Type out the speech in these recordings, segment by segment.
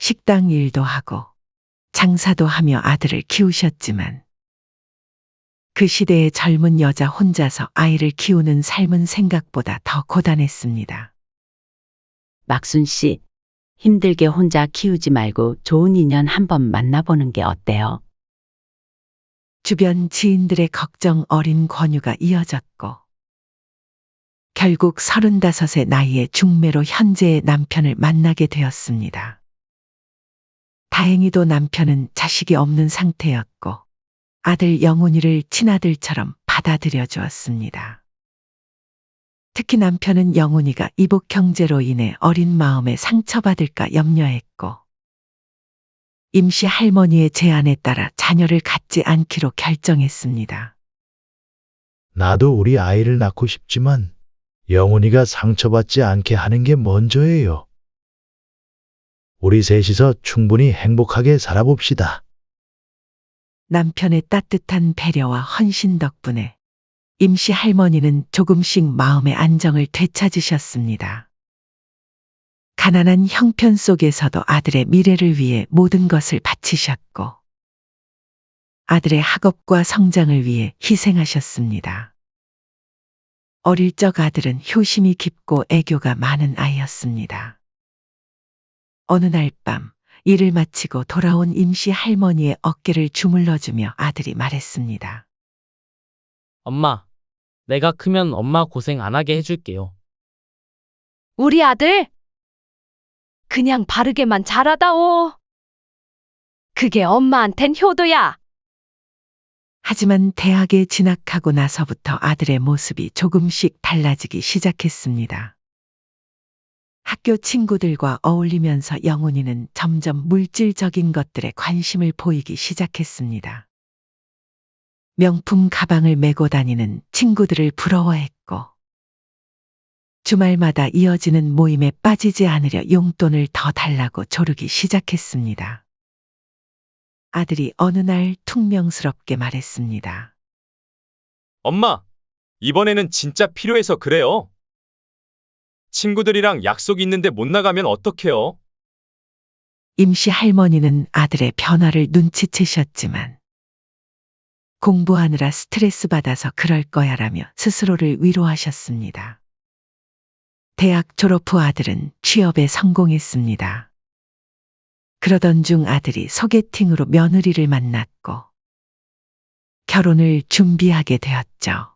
식당 일도 하고 장사도 하며 아들을 키우셨지만 그 시대의 젊은 여자 혼자서 아이를 키우는 삶은 생각보다 더 고단했습니다. 막순 씨, 힘들게 혼자 키우지 말고 좋은 인연 한번 만나보는 게 어때요? 주변 지인들의 걱정 어린 권유가 이어졌고 결국 35의 나이에 중매로 현재의 남편을 만나게 되었습니다. 다행히도 남편은 자식이 없는 상태였고 아들 영훈이를 친아들처럼 받아들여 주었습니다. 특히 남편은 영훈이가 이복 형제로 인해 어린 마음에 상처받을까 염려했고 임시 할머니의 제안에 따라 자녀를 갖지 않기로 결정했습니다. 나도 우리 아이를 낳고 싶지만 영훈이가 상처받지 않게 하는 게 먼저예요. 우리 셋이서 충분히 행복하게 살아봅시다. 남편의 따뜻한 배려와 헌신 덕분에 임시 할머니는 조금씩 마음의 안정을 되찾으셨습니다. 가난한 형편 속에서도 아들의 미래를 위해 모든 것을 바치셨고 아들의 학업과 성장을 위해 희생하셨습니다. 어릴 적 아들은 효심이 깊고 애교가 많은 아이였습니다. 어느 날 밤 일을 마치고 돌아온 임시 할머니의 어깨를 주물러주며 아들이 말했습니다. 엄마, 내가 크면 엄마 고생 안 하게 해줄게요. 우리 아들? 그냥 바르게만 자라다오. 그게 엄마한텐 효도야. 하지만 대학에 진학하고 나서부터 아들의 모습이 조금씩 달라지기 시작했습니다. 학교 친구들과 어울리면서 영훈이는 점점 물질적인 것들에 관심을 보이기 시작했습니다. 명품 가방을 메고 다니는 친구들을 부러워했고 주말마다 이어지는 모임에 빠지지 않으려 용돈을 더 달라고 조르기 시작했습니다. 아들이 어느 날 퉁명스럽게 말했습니다. 엄마, 이번에는 진짜 필요해서 그래요. 친구들이랑 약속 있는데 못 나가면 어떡해요? 임시 할머니는 아들의 변화를 눈치채셨지만 공부하느라 스트레스 받아서 그럴 거야라며 스스로를 위로하셨습니다. 대학 졸업 후 아들은 취업에 성공했습니다. 그러던 중 아들이 소개팅으로 며느리를 만났고 결혼을 준비하게 되었죠.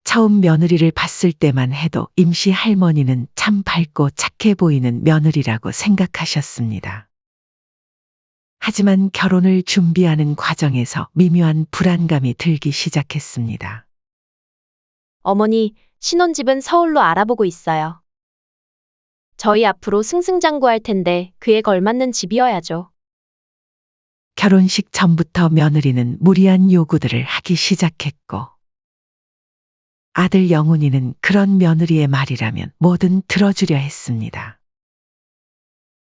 처음 며느리를 봤을 때만 해도 임시 할머니는 참 밝고 착해 보이는 며느리라고 생각하셨습니다. 하지만 결혼을 준비하는 과정에서 미묘한 불안감이 들기 시작했습니다. 어머니, 신혼집은 서울로 알아보고 있어요. 저희 앞으로 승승장구할 텐데 그에 걸맞는 집이어야죠. 결혼식 전부터 며느리는 무리한 요구들을 하기 시작했고 아들 영훈이는 그런 며느리의 말이라면 뭐든 들어주려 했습니다.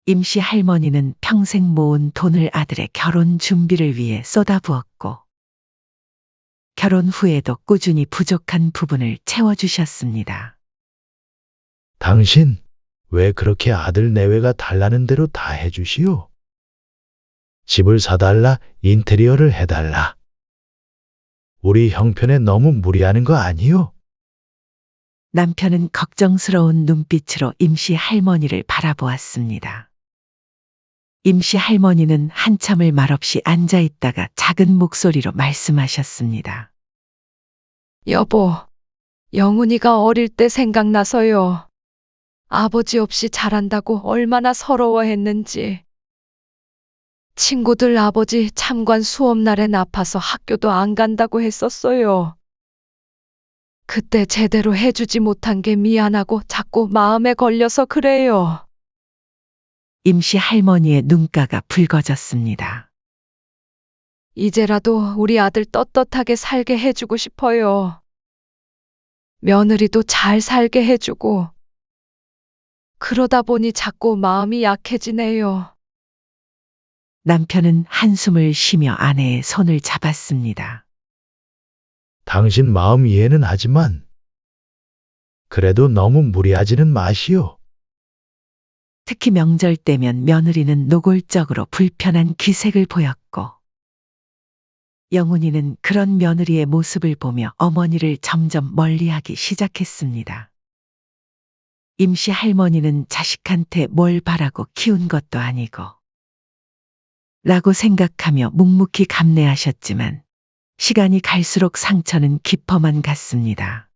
임시 할머니는 평생 모은 돈을 아들의 결혼 준비를 위해 쏟아부었고 결혼 후에도 꾸준히 부족한 부분을 채워주셨습니다. 당신, 왜 그렇게 아들 내외가 달라는 대로 다 해주시오? 집을 사달라, 인테리어를 해달라. 우리 형편에 너무 무리하는 거 아니요? 남편은 걱정스러운 눈빛으로 임시 할머니를 바라보았습니다. 임시 할머니는 한참을 말없이 앉아 있다가 작은 목소리로 말씀하셨습니다. 여보, 영훈이가 어릴 때 생각나서요. 아버지 없이 자란다고 얼마나 서러워했는지. 친구들 아버지 참관 수업날엔 아파서 학교도 안 간다고 했었어요. 그때 제대로 해주지 못한 게 미안하고 자꾸 마음에 걸려서 그래요. 임시 할머니의 눈가가 붉어졌습니다. 이제라도 우리 아들 떳떳하게 살게 해주고 싶어요. 며느리도 잘 살게 해주고. 그러다 보니 자꾸 마음이 약해지네요. 남편은 한숨을 쉬며 아내의 손을 잡았습니다. 당신 마음 이해는 하지만 그래도 너무 무리하지는 마시오. 특히 명절 때면 며느리는 노골적으로 불편한 기색을 보였고, 영훈이는 그런 며느리의 모습을 보며 어머니를 점점 멀리하기 시작했습니다. 임씨 할머니는 자식한테 뭘 바라고 키운 것도 아니고 라고 생각하며 묵묵히 감내하셨지만 시간이 갈수록 상처는 깊어만 갔습니다.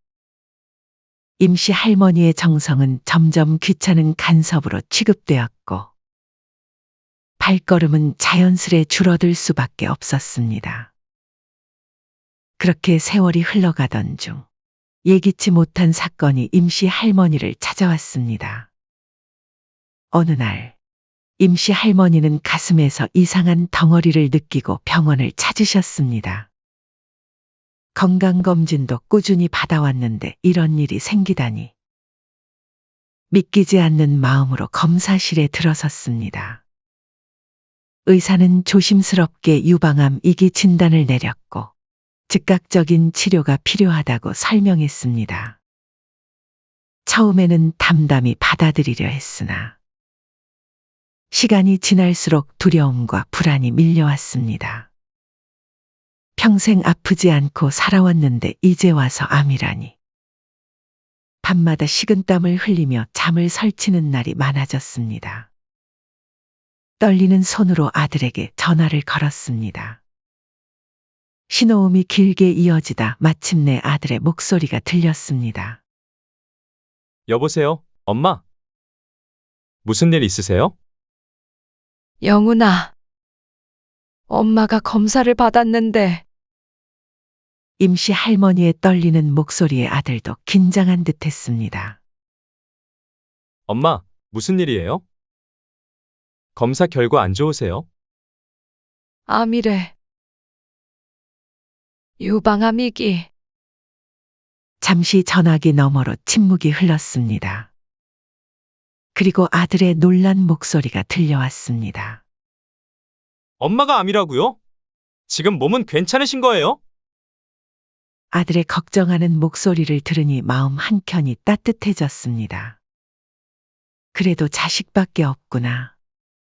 임씨 할머니의 정성은 점점 귀찮은 간섭으로 취급되었고 발걸음은 자연스레 줄어들 수밖에 없었습니다. 그렇게 세월이 흘러가던 중 예기치 못한 사건이 임씨 할머니를 찾아왔습니다. 어느 날 임씨 할머니는 가슴에서 이상한 덩어리를 느끼고 병원을 찾으셨습니다. 건강검진도 꾸준히 받아왔는데 이런 일이 생기다니. 믿기지 않는 마음으로 검사실에 들어섰습니다. 의사는 조심스럽게 유방암 2기 진단을 내렸고 즉각적인 치료가 필요하다고 설명했습니다. 처음에는 담담히 받아들이려 했으나 시간이 지날수록 두려움과 불안이 밀려왔습니다. 평생 아프지 않고 살아왔는데 이제 와서 암이라니. 밤마다 식은땀을 흘리며 잠을 설치는 날이 많아졌습니다. 떨리는 손으로 아들에게 전화를 걸었습니다. 신호음이 길게 이어지다 마침내 아들의 목소리가 들렸습니다. 여보세요, 엄마? 무슨 일 있으세요? 영훈아, 엄마가 검사를 받았는데 임씨 할머니의 떨리는 목소리에 아들도 긴장한 듯했습니다. 엄마, 무슨 일이에요? 검사 결과 안 좋으세요? 암이래. 유방암 2기. 잠시 전화기 너머로 침묵이 흘렀습니다. 그리고 아들의 놀란 목소리가 들려왔습니다. 엄마가 암이라고요? 지금 몸은 괜찮으신 거예요? 아들의 걱정하는 목소리를 들으니 마음 한켠이 따뜻해졌습니다. 그래도 자식밖에 없구나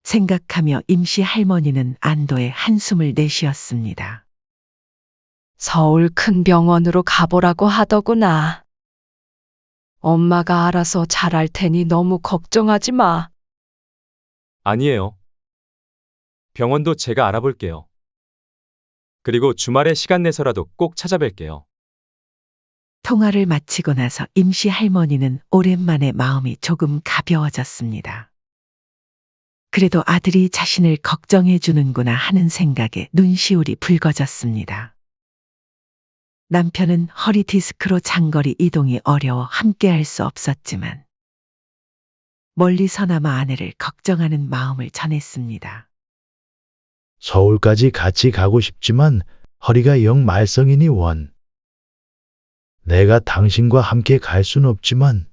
생각하며 임씨 할머니는 안도의 한숨을 내쉬었습니다. 서울 큰 병원으로 가보라고 하더구나. 엄마가 알아서 잘할 테니 너무 걱정하지 마. 아니에요. 병원도 제가 알아볼게요. 그리고 주말에 시간 내서라도 꼭 찾아뵐게요. 통화를 마치고 나서 임씨 할머니는 오랜만에 마음이 조금 가벼워졌습니다. 그래도 아들이 자신을 걱정해 주는구나 하는 생각에 눈시울이 붉어졌습니다. 남편은 허리 디스크로 장거리 이동이 어려워 함께할 수 없었지만 멀리서나마 아내를 걱정하는 마음을 전했습니다. 서울까지 같이 가고 싶지만 허리가 영 말썽이니 원. 내가 당신과 함께 갈 순 없지만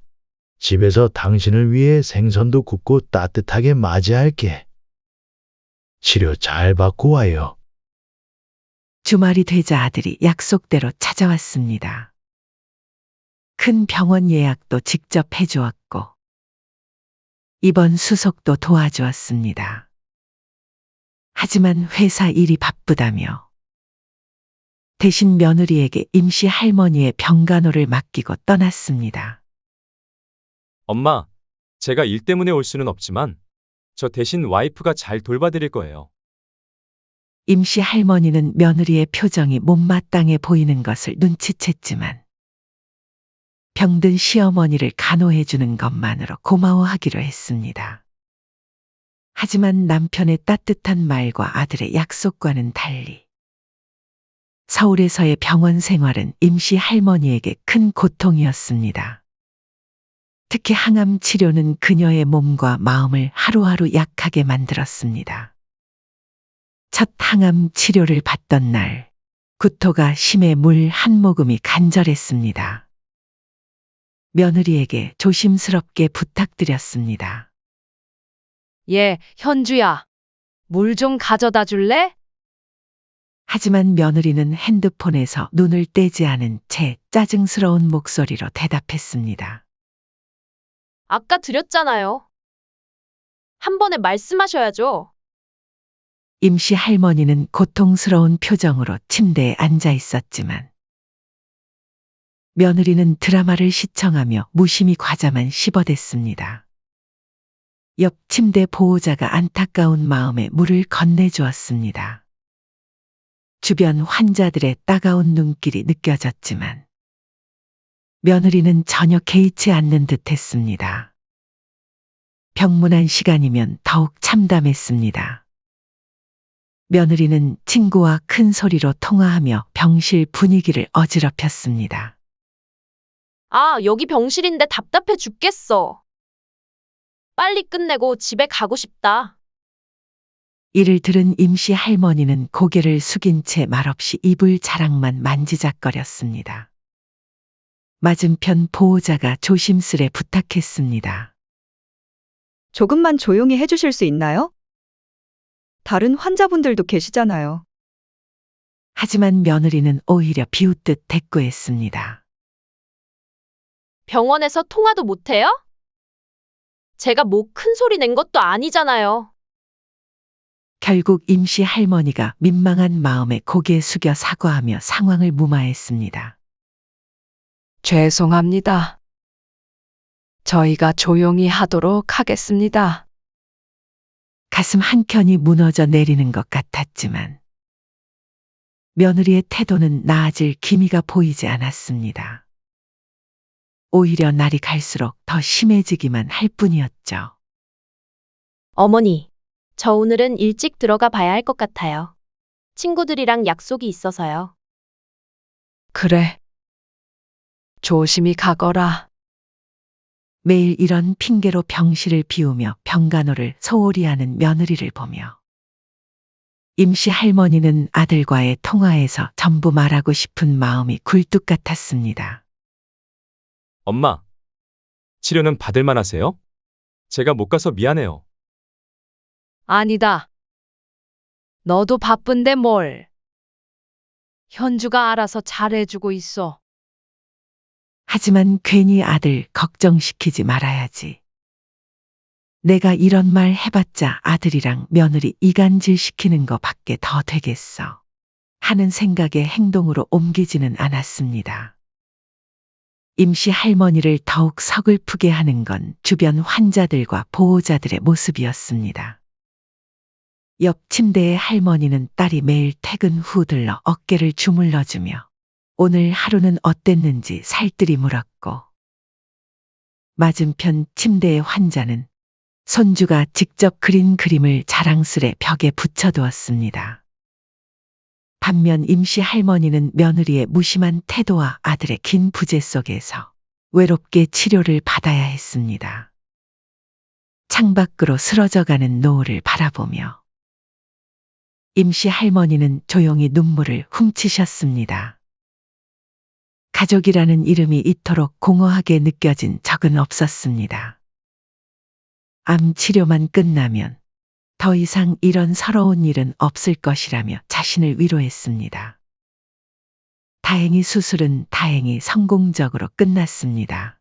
집에서 당신을 위해 생선도 굽고 따뜻하게 맞이할게. 치료 잘 받고 와요. 주말이 되자 아들이 약속대로 찾아왔습니다. 큰 병원 예약도 직접 해주었고 입원 수속도 도와주었습니다. 하지만 회사 일이 바쁘다며 대신 며느리에게 임씨 할머니의 병간호를 맡기고 떠났습니다. 엄마, 제가 일 때문에 올 수는 없지만 저 대신 와이프가 잘 돌봐드릴 거예요. 임씨 할머니는 며느리의 표정이 못마땅해 보이는 것을 눈치챘지만 병든 시어머니를 간호해주는 것만으로 고마워하기로 했습니다. 하지만 남편의 따뜻한 말과 아들의 약속과는 달리 서울에서의 병원 생활은 임씨 할머니에게 큰 고통이었습니다. 특히 항암 치료는 그녀의 몸과 마음을 하루하루 약하게 만들었습니다. 첫 항암 치료를 받던 날, 구토가 심해 물 한 모금이 간절했습니다. 며느리에게 조심스럽게 부탁드렸습니다. 예, 현주야. 물 좀 가져다 줄래? 하지만 며느리는 핸드폰에서 눈을 떼지 않은 채 짜증스러운 목소리로 대답했습니다. 아까 드렸잖아요. 한 번에 말씀하셔야죠. 임씨 할머니는 고통스러운 표정으로 침대에 앉아 있었지만 며느리는 드라마를 시청하며 무심히 과자만 씹어댔습니다. 옆 침대 보호자가 안타까운 마음에 물을 건네주었습니다. 주변 환자들의 따가운 눈길이 느껴졌지만 며느리는 전혀 개의치 않는 듯 했습니다. 병문안 시간이면 더욱 참담했습니다. 며느리는 친구와 큰 소리로 통화하며 병실 분위기를 어지럽혔습니다. 아, 여기 병실인데 답답해 죽겠어. 빨리 끝내고 집에 가고 싶다. 이를 들은 임씨 할머니는 고개를 숙인 채 말없이 이불 자락만 만지작거렸습니다. 맞은편 보호자가 조심스레 부탁했습니다. 조금만 조용히 해주실 수 있나요? 다른 환자분들도 계시잖아요. 하지만 며느리는 오히려 비웃듯 대꾸했습니다. 병원에서 통화도 못해요? 제가 뭐 큰 소리 낸 것도 아니잖아요. 결국 임씨 할머니가 민망한 마음에 고개 숙여 사과하며 상황을 무마했습니다. 죄송합니다. 저희가 조용히 하도록 하겠습니다. 가슴 한켠이 무너져 내리는 것 같았지만 며느리의 태도는 나아질 기미가 보이지 않았습니다. 오히려 날이 갈수록 더 심해지기만 할 뿐이었죠. 어머니, 저 오늘은 일찍 들어가 봐야 할 것 같아요. 친구들이랑 약속이 있어서요. 그래. 조심히 가거라. 매일 이런 핑계로 병실을 비우며 병간호를 소홀히 하는 며느리를 보며 임씨 할머니는 아들과의 통화에서 전부 말하고 싶은 마음이 굴뚝 같았습니다. 엄마, 치료는 받을 만하세요? 제가 못 가서 미안해요. 아니다. 너도 바쁜데 뭘. 현주가 알아서 잘해주고 있어. 하지만 괜히 아들 걱정시키지 말아야지. 내가 이런 말 해봤자 아들이랑 며느리 이간질 시키는 거 밖에 더 되겠어. 하는 생각에 행동으로 옮기지는 않았습니다. 임씨 할머니를 더욱 서글프게 하는 건 주변 환자들과 보호자들의 모습이었습니다. 옆 침대의 할머니는 딸이 매일 퇴근 후 들러 어깨를 주물러주며 오늘 하루는 어땠는지 살뜰히 물었고 맞은편 침대의 환자는 손주가 직접 그린 그림을 자랑스레 벽에 붙여두었습니다. 반면 임씨 할머니는 며느리의 무심한 태도와 아들의 긴 부재 속에서 외롭게 치료를 받아야 했습니다. 창밖으로 쓰러져가는 노을을 바라보며 임씨 할머니는 조용히 눈물을 훔치셨습니다. 가족이라는 이름이 이토록 공허하게 느껴진 적은 없었습니다. 암 치료만 끝나면 더 이상 이런 서러운 일은 없을 것이라며 자신을 위로했습니다. 다행히 수술은 다행히 성공적으로 끝났습니다.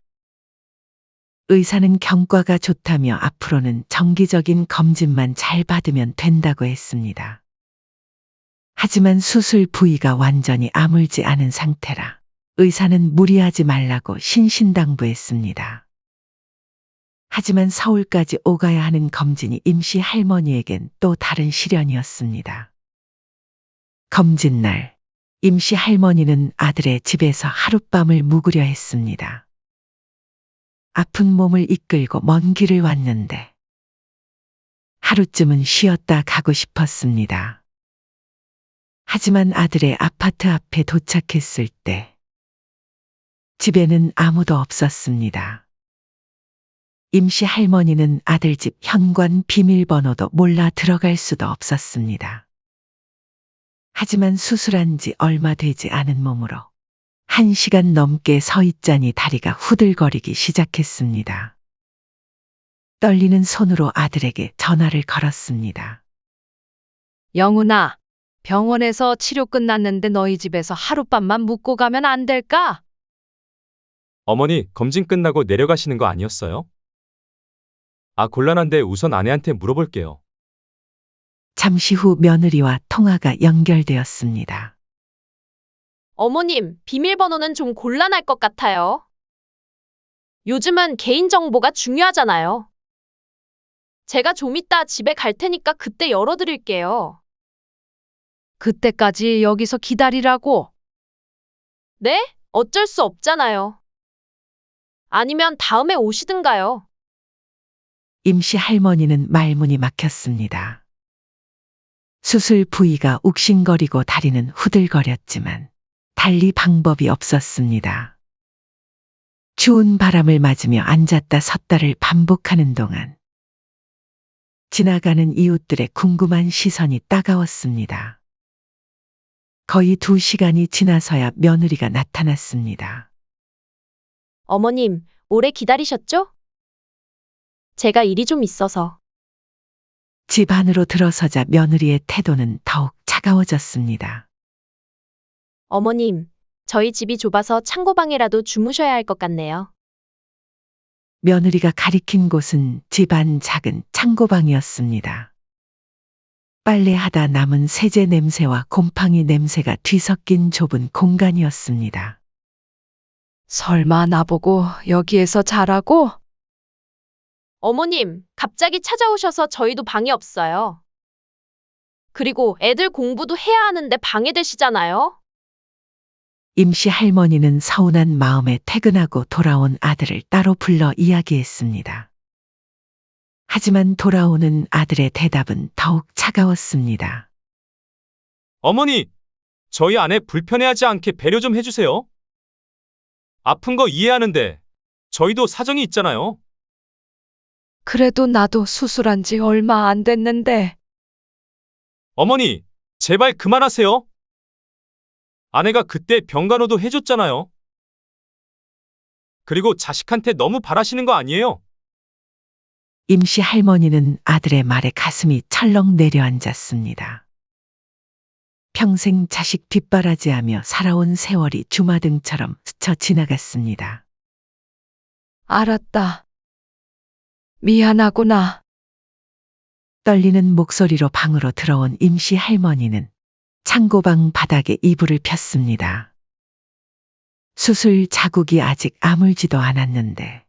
의사는 경과가 좋다며 앞으로는 정기적인 검진만 잘 받으면 된다고 했습니다. 하지만 수술 부위가 완전히 아물지 않은 상태라 의사는 무리하지 말라고 신신당부했습니다. 하지만 서울까지 오가야 하는 검진이 임씨 할머니에겐 또 다른 시련이었습니다. 검진날, 임씨 할머니는 아들의 집에서 하룻밤을 묵으려 했습니다. 아픈 몸을 이끌고 먼 길을 왔는데 하루쯤은 쉬었다 가고 싶었습니다. 하지만 아들의 아파트 앞에 도착했을 때 집에는 아무도 없었습니다. 임씨 할머니는 아들 집 현관 비밀번호도 몰라 들어갈 수도 없었습니다. 하지만 수술한 지 얼마 되지 않은 몸으로 1시간 넘게 서 있자니 다리가 후들거리기 시작했습니다. 떨리는 손으로 아들에게 전화를 걸었습니다. 영훈아, 병원에서 치료 끝났는데 너희 집에서 하룻밤만 묵고 가면 안 될까? 어머니, 검진 끝나고 내려가시는 거 아니었어요? 곤란한데 우선 아내한테 물어볼게요. 잠시 후 며느리와 통화가 연결되었습니다. 어머님, 비밀번호는 좀 곤란할 것 같아요. 요즘은 개인정보가 중요하잖아요. 제가 좀 이따 집에 갈 테니까 그때 열어드릴게요. 그때까지 여기서 기다리라고. 네? 어쩔 수 없잖아요. 아니면 다음에 오시든가요. 임씨 할머니는 말문이 막혔습니다. 수술 부위가 욱신거리고 다리는 후들거렸지만 달리 방법이 없었습니다. 추운 바람을 맞으며 앉았다 섰다를 반복하는 동안 지나가는 이웃들의 궁금한 시선이 따가웠습니다. 거의 2시간이 지나서야 며느리가 나타났습니다. 어머님, 오래 기다리셨죠? 제가 일이 좀 있어서. 집 안으로 들어서자 며느리의 태도는 더욱 차가워졌습니다. 어머님, 저희 집이 좁아서 창고방에라도 주무셔야 할 것 같네요. 며느리가 가리킨 곳은 집안 작은 창고방이었습니다. 빨래하다 남은 세제 냄새와 곰팡이 냄새가 뒤섞인 좁은 공간이었습니다. 설마 나보고 여기에서 자라고? 어머님, 갑자기 찾아오셔서 저희도 방이 없어요. 그리고 애들 공부도 해야 하는데 방해되시잖아요. 임씨 할머니는 서운한 마음에 퇴근하고 돌아온 아들을 따로 불러 이야기했습니다. 하지만 돌아오는 아들의 대답은 더욱 차가웠습니다. 어머니, 저희 아내 불편해하지 않게 배려 좀 해주세요. 아픈 거 이해하는데 저희도 사정이 있잖아요. 그래도 나도 수술한 지 얼마 안 됐는데. 어머니, 제발 그만하세요. 아내가 그때 병간호도 해줬잖아요. 그리고 자식한테 너무 바라시는 거 아니에요? 임씨 할머니는 아들의 말에 가슴이 철렁 내려앉았습니다. 평생 자식 뒷바라지하며 살아온 세월이 주마등처럼 스쳐 지나갔습니다. 알았다. 미안하구나. 떨리는 목소리로 방으로 들어온 임씨 할머니는 창고방 바닥에 이불을 폈습니다. 수술 자국이 아직 아물지도 않았는데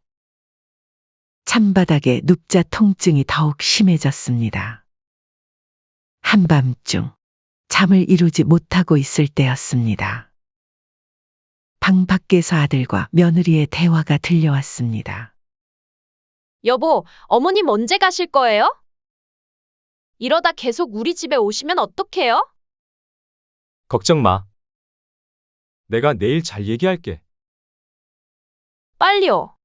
찬바닥에 눕자 통증이 더욱 심해졌습니다. 한밤중 잠을 이루지 못하고 있을 때였습니다. 방 밖에서 아들과 며느리의 대화가 들려왔습니다. 여보, 어머님 언제 가실 거예요? 이러다 계속 우리 집에 오시면 어떡해요? 걱정 마. 내가 내일 잘 얘기할게. 빨리요.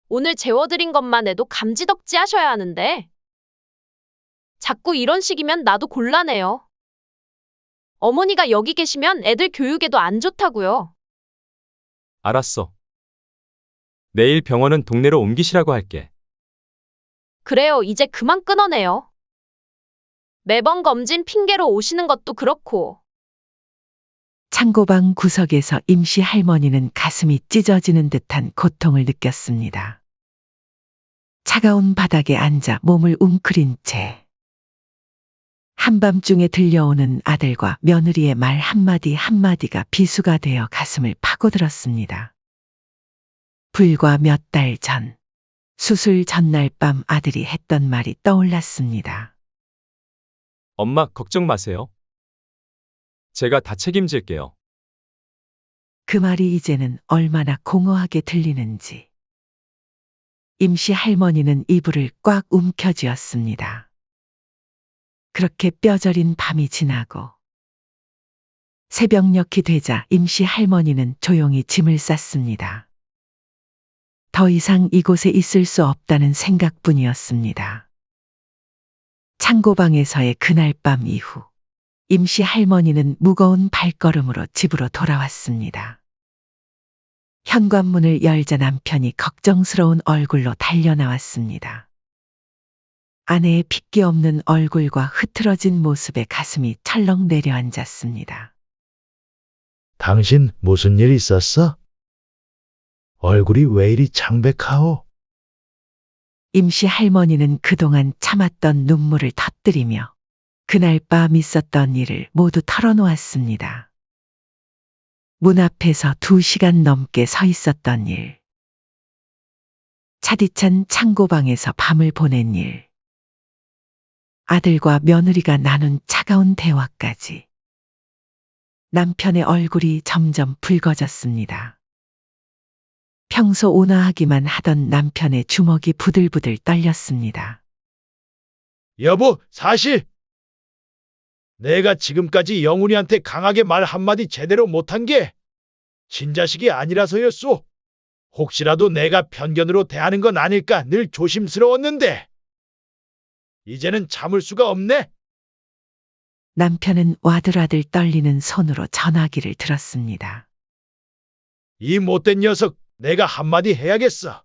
오늘 재워드린 것만 해도 감지덕지 하셔야 하는데. 자꾸 이런 식이면 나도 곤란해요. 어머니가 여기 계시면 애들 교육에도 안 좋다고요. 알았어. 내일 병원은 동네로 옮기시라고 할게. 그래요, 이제 그만 끊어내요. 매번 검진 핑계로 오시는 것도 그렇고. 창고방 구석에서 임씨 할머니는 가슴이 찢어지는 듯한 고통을 느꼈습니다. 차가운 바닥에 앉아 몸을 웅크린 채 한밤중에 들려오는 아들과 며느리의 말 한마디 한마디가 비수가 되어 가슴을 파고들었습니다. 불과 몇 달 전, 수술 전날 밤 아들이 했던 말이 떠올랐습니다. 엄마, 걱정 마세요. 제가 다 책임질게요. 그 말이 이제는 얼마나 공허하게 들리는지. 임씨 할머니는 이불을 꽉 움켜쥐었습니다. 그렇게 뼈저린 밤이 지나고 새벽녘이 되자 임씨 할머니는 조용히 짐을 쌌습니다. 더 이상 이곳에 있을 수 없다는 생각뿐이었습니다. 창고방에서의 그날 밤 이후 임씨 할머니는 무거운 발걸음으로 집으로 돌아왔습니다. 현관문을 열자 남편이 걱정스러운 얼굴로 달려나왔습니다. 아내의 핏기 없는 얼굴과 흐트러진 모습에 가슴이 철렁 내려앉았습니다. 당신 무슨 일 있었어? 얼굴이 왜 이리 창백하오? 임씨 할머니는 그동안 참았던 눈물을 터뜨리며 그날 밤 있었던 일을 모두 털어놓았습니다. 문 앞에서 2시간 넘게 서 있었던 일. 차디찬 창고방에서 밤을 보낸 일. 아들과 며느리가 나눈 차가운 대화까지. 남편의 얼굴이 점점 붉어졌습니다. 평소 온화하기만 하던 남편의 주먹이 부들부들 떨렸습니다. 여보, 사실 내가 지금까지 영훈이한테 강하게 말 한마디 제대로 못한 게 친자식이 아니라서였소. 혹시라도 내가 편견으로 대하는 건 아닐까 늘 조심스러웠는데 이제는 참을 수가 없네. 남편은 와들와들 떨리는 손으로 전화기를 들었습니다. 이 못된 녀석, 내가 한마디 해야겠어.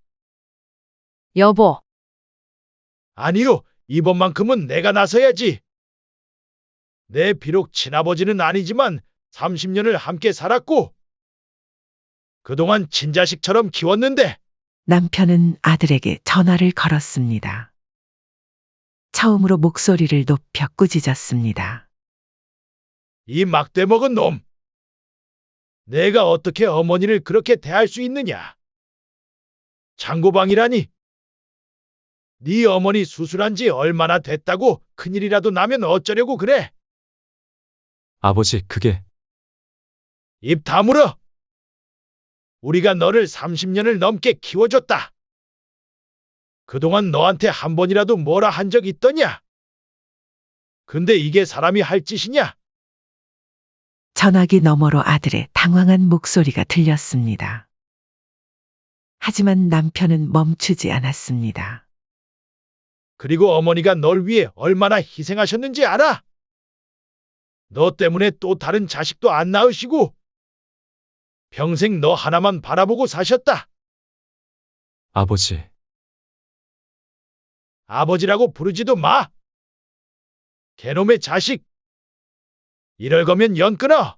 여보, 아니요, 이번만큼은 내가 나서야지. 내 비록 친아버지는 아니지만 30년을 함께 살았고 그동안 친자식처럼 키웠는데 남편은 아들에게 전화를 걸었습니다. 처음으로 목소리를 높여 꾸짖었습니다. 이 막대 먹은 놈. 내가 어떻게 어머니를 그렇게 대할 수 있느냐? 창고방이라니. 네 어머니 수술한 지 얼마나 됐다고 큰일이라도 나면 어쩌려고 그래? 아버지, 그게 입 다물어. 우리가 너를 30년을 넘게 키워줬다. 그동안 너한테 한 번이라도 뭐라 한 적 있더냐? 근데 이게 사람이 할 짓이냐? 전화기 너머로 아들의 당황한 목소리가 들렸습니다. 하지만 남편은 멈추지 않았습니다. 그리고 어머니가 널 위해 얼마나 희생하셨는지 알아? 너 때문에 또 다른 자식도 안 낳으시고 평생 너 하나만 바라보고 사셨다. 아버지. 아버지라고 부르지도 마. 개놈의 자식. 이럴 거면 연 끊어.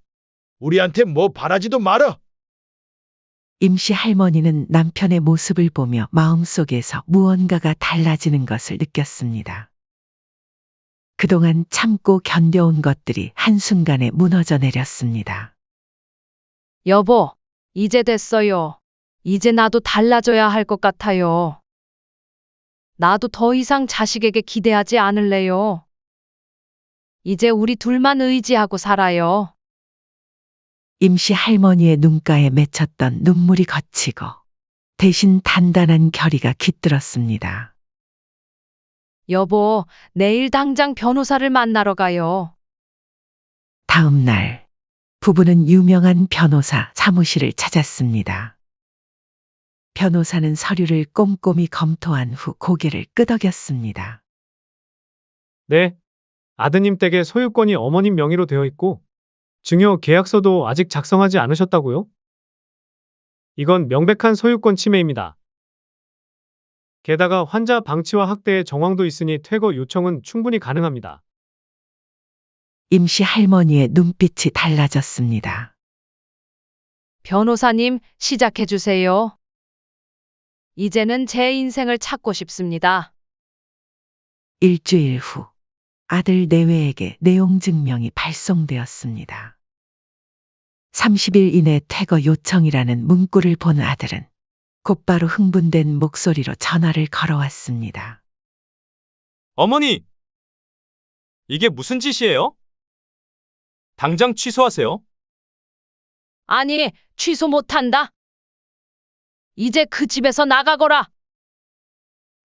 우리한테 뭐 바라지도 말어. 임씨 할머니는 남편의 모습을 보며 마음속에서 무언가가 달라지는 것을 느꼈습니다. 그동안 참고 견뎌온 것들이 한순간에 무너져 내렸습니다. 여보, 이제 됐어요. 이제 나도 달라져야 할 것 같아요. 나도 더 이상 자식에게 기대하지 않을래요. 이제 우리 둘만 의지하고 살아요. 임씨 할머니의 눈가에 맺혔던 눈물이 거치고 대신 단단한 결의가 깃들었습니다. 여보, 내일 당장 변호사를 만나러 가요. 다음 날 부부는 유명한 변호사 사무실을 찾았습니다. 변호사는 서류를 꼼꼼히 검토한 후 고개를 끄덕였습니다. 네. 아드님 댁의 소유권이 어머님 명의로 되어 있고 증여 계약서도 아직 작성하지 않으셨다고요? 이건 명백한 소유권 침해입니다. 게다가 환자 방치와 학대의 정황도 있으니 퇴거 요청은 충분히 가능합니다. 임씨 할머니의 눈빛이 달라졌습니다. 변호사님, 시작해 주세요. 이제는 제 인생을 찾고 싶습니다. 일주일 후 아들 내외에게 내용 증명이 발송되었습니다. 30일 이내 퇴거 요청이라는 문구를 본 아들은 곧바로 흥분된 목소리로 전화를 걸어왔습니다. 어머니! 이게 무슨 짓이에요? 당장 취소하세요. 아니, 취소 못한다. 이제 그 집에서 나가거라.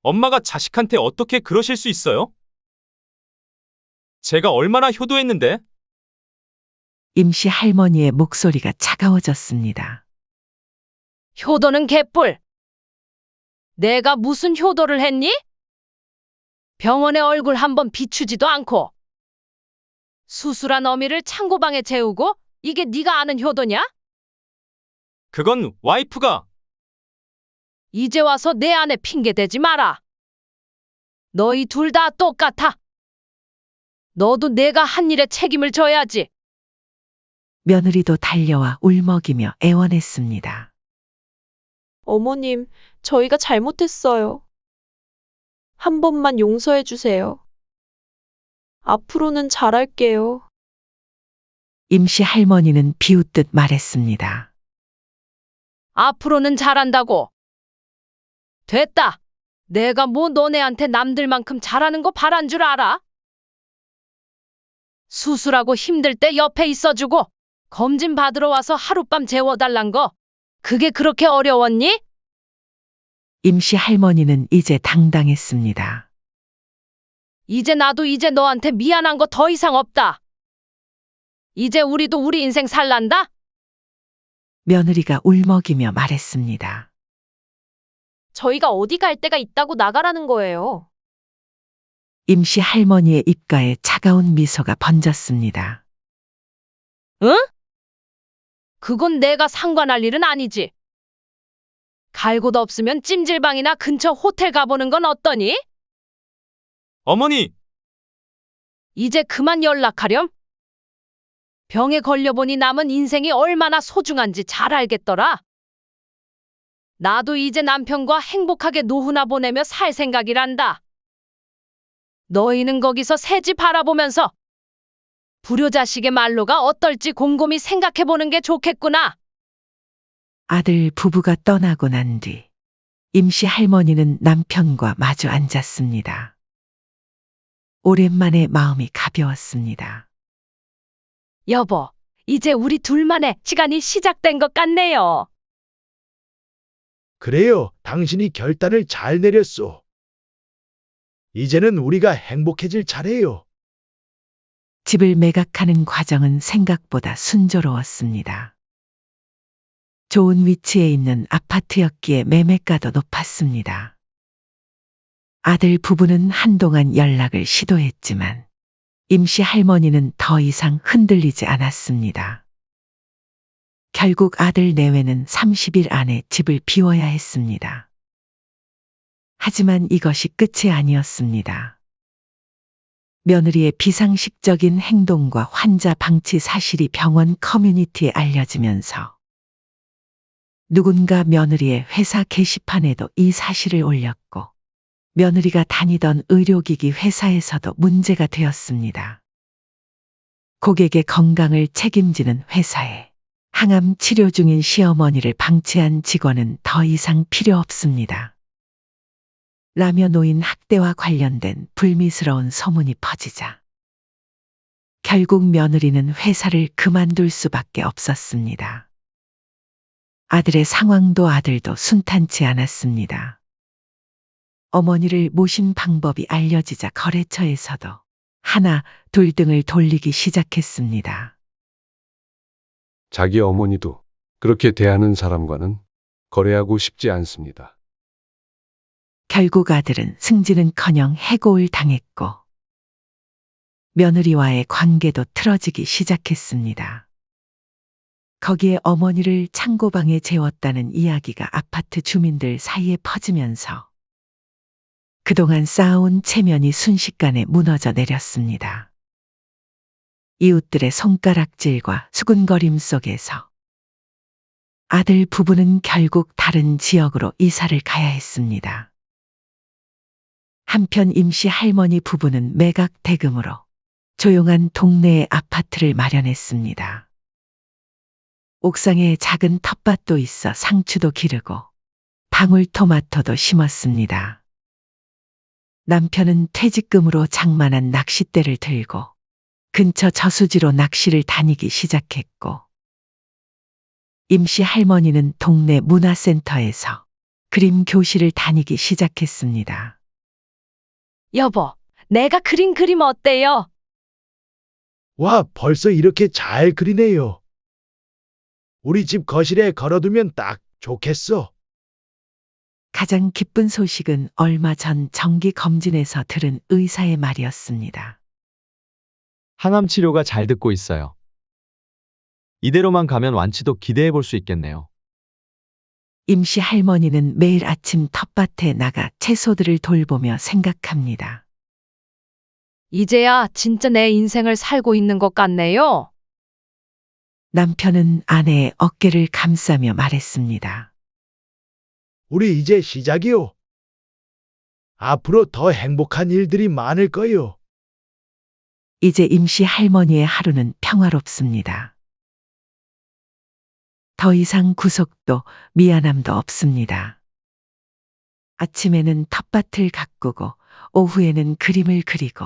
엄마가 자식한테 어떻게 그러실 수 있어요? 제가 얼마나 효도했는데? 임씨 할머니의 목소리가 차가워졌습니다. 효도는 개뿔. 내가 무슨 효도를 했니? 병원에 얼굴 한번 비추지도 않고 수술한 어미를 창고방에 재우고 이게 네가 아는 효도냐? 그건 와이프가. 이제 와서 내 아내 핑계 대지 마라. 너희 둘 다 똑같아. 너도 내가 한 일에 책임을 져야지. 며느리도 달려와 울먹이며 애원했습니다. 어머님, 저희가 잘못했어요. 한 번만 용서해 주세요. 앞으로는 잘할게요. 임씨 할머니는 비웃듯 말했습니다. 앞으로는 잘한다고. 됐다. 내가 뭐 너네한테 남들만큼 잘하는 거 바란 줄 알아? 수술하고 힘들 때 옆에 있어주고 검진 받으러 와서 하룻밤 재워달란 거. 그게 그렇게 어려웠니? 임씨 할머니는 이제 당당했습니다. 이제 나도 이제 너한테 미안한 거 더 이상 없다. 이제 우리도 우리 인생 살란다? 며느리가 울먹이며 말했습니다. 저희가 어디 갈 데가 있다고 나가라는 거예요. 임씨 할머니의 입가에 차가운 미소가 번졌습니다. 응? 그건 내가 상관할 일은 아니지. 갈 곳 없으면 찜질방이나 근처 호텔 가보는 건 어떠니? 어머니, 이제 그만 연락하렴. 병에 걸려보니 남은 인생이 얼마나 소중한지 잘 알겠더라. 나도 이제 남편과 행복하게 노후나 보내며 살 생각이란다. 너희는 거기서 새 집 바라보면서 불효자식의 말로가 어떨지 곰곰이 생각해보는 게 좋겠구나. 아들 부부가 떠나고 난 뒤 임씨 할머니는 남편과 마주 앉았습니다. 오랜만에 마음이 가벼웠습니다. 여보, 이제 우리 둘만의 시간이 시작된 것 같네요. 그래요. 당신이 결단을 잘 내렸소. 이제는 우리가 행복해질 차례요. 집을 매각하는 과정은 생각보다 순조로웠습니다. 좋은 위치에 있는 아파트였기에 매매가도 높았습니다. 아들 부부는 한동안 연락을 시도했지만 임씨 할머니는 더 이상 흔들리지 않았습니다. 결국 아들 내외는 30일 안에 집을 비워야 했습니다. 하지만 이것이 끝이 아니었습니다. 며느리의 비상식적인 행동과 환자 방치 사실이 병원 커뮤니티에 알려지면서 누군가 며느리의 회사 게시판에도 이 사실을 올렸고 며느리가 다니던 의료기기 회사에서도 문제가 되었습니다. 고객의 건강을 책임지는 회사에 항암 치료 중인 시어머니를 방치한 직원은 더 이상 필요 없습니다. 라며 노인 학대와 관련된 불미스러운 소문이 퍼지자 결국 며느리는 회사를 그만둘 수밖에 없었습니다. 아들의 상황도 아들도 순탄치 않았습니다. 어머니를 모신 방법이 알려지자 거래처에서도 하나, 둘 등을 돌리기 시작했습니다. 자기 어머니도 그렇게 대하는 사람과는 거래하고 싶지 않습니다. 결국 아들은 승진은커녕 해고를 당했고 며느리와의 관계도 틀어지기 시작했습니다. 거기에 어머니를 창고방에 재웠다는 이야기가 아파트 주민들 사이에 퍼지면서 그동안 쌓아온 체면이 순식간에 무너져 내렸습니다. 이웃들의 손가락질과 수군거림 속에서 아들 부부는 결국 다른 지역으로 이사를 가야 했습니다. 한편 임씨 할머니 부부는 매각 대금으로 조용한 동네에 아파트를 마련했습니다. 옥상에 작은 텃밭도 있어 상추도 기르고 방울토마토도 심었습니다. 남편은 퇴직금으로 장만한 낚싯대를 들고 근처 저수지로 낚시를 다니기 시작했고 임씨 할머니는 동네 문화센터에서 그림 교실을 다니기 시작했습니다. 여보, 내가 그린 그림 어때요? 와, 벌써 이렇게 잘 그리네요. 우리 집 거실에 걸어두면 딱 좋겠어. 가장 기쁜 소식은 얼마 전 정기 검진에서 들은 의사의 말이었습니다. 항암 치료가 잘 듣고 있어요. 이대로만 가면 완치도 기대해 볼 수 있겠네요. 임씨 할머니는 매일 아침 텃밭에 나가 채소들을 돌보며 생각합니다. 이제야 진짜 내 인생을 살고 있는 것 같네요. 남편은 아내의 어깨를 감싸며 말했습니다. 우리 이제 시작이요. 앞으로 더 행복한 일들이 많을 거요. 이제 임씨 할머니의 하루는 평화롭습니다. 더 이상 구속도 미안함도 없습니다. 아침에는 텃밭을 가꾸고 오후에는 그림을 그리고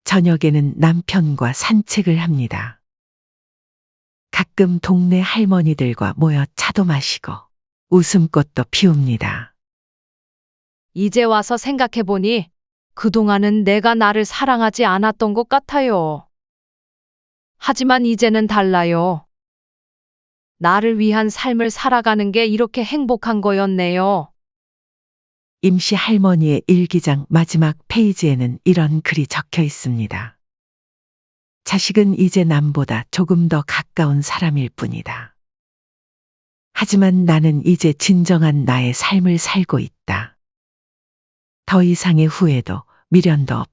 저녁에는 남편과 산책을 합니다. 가끔 동네 할머니들과 모여 차도 마시고 웃음꽃도 피웁니다. 이제 와서 생각해보니 그동안은 내가 나를 사랑하지 않았던 것 같아요. 하지만 이제는 달라요. 나를 위한 삶을 살아가는 게 이렇게 행복한 거였네요. 임씨 할머니의 일기장 마지막 페이지에는 이런 글이 적혀 있습니다. 자식은 이제 남보다 조금 더 가까운 사람일 뿐이다. 하지만 나는 이제 진정한 나의 삶을 살고 있다. 더 이상의 후회도 미련도